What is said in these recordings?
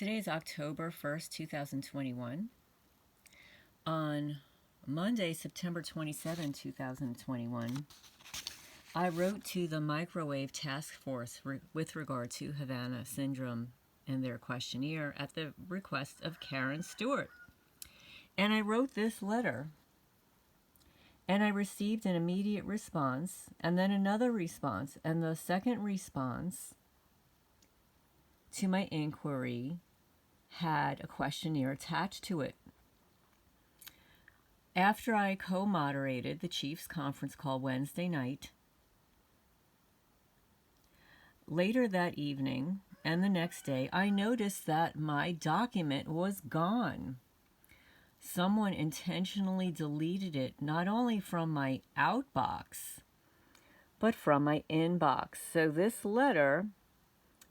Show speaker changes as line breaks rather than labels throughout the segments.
Today is October 1st, 2021. On Monday, September 27, 2021, I wrote to the Microwave Task Force with regard to Havana Sydrome and their questionnaire at the request of Karen Stewart. And I wrote this letter, and I received an immediate response, and then another response, and the second response to my inquiry had a questionnaire attached to it. After I co-moderated the Chiefs conference call Wednesday night, later that evening and the next day, I noticed that my document was gone. Someone intentionally deleted it, not only from my outbox, but from my inbox. So this letter,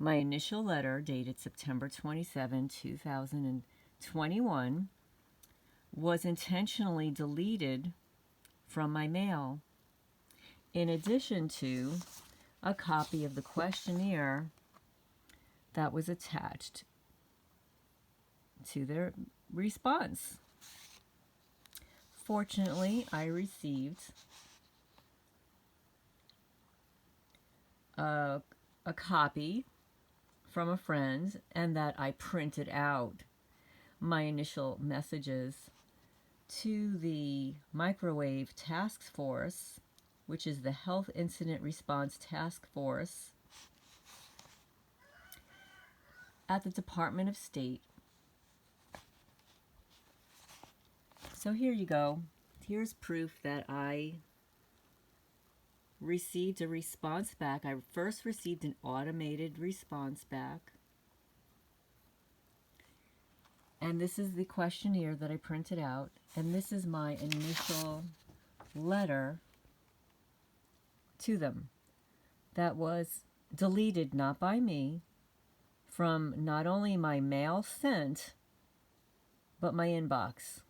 my initial letter dated September 27, 2021, was intentionally deleted from my mail, in addition to a copy of the questionnaire that was attached to their response. Fortunately, I received a copy from a friend, and that I printed out my initial messages to the Microwave Task Force, which is the Health Incident Response Task Force at the Department of State. So here you go. Here's proof that I received a response back. I first received an automated response back. And this is the questionnaire that I printed out. And this is my initial letter to them that was deleted, not by me, from not only my mail sent, but my inbox.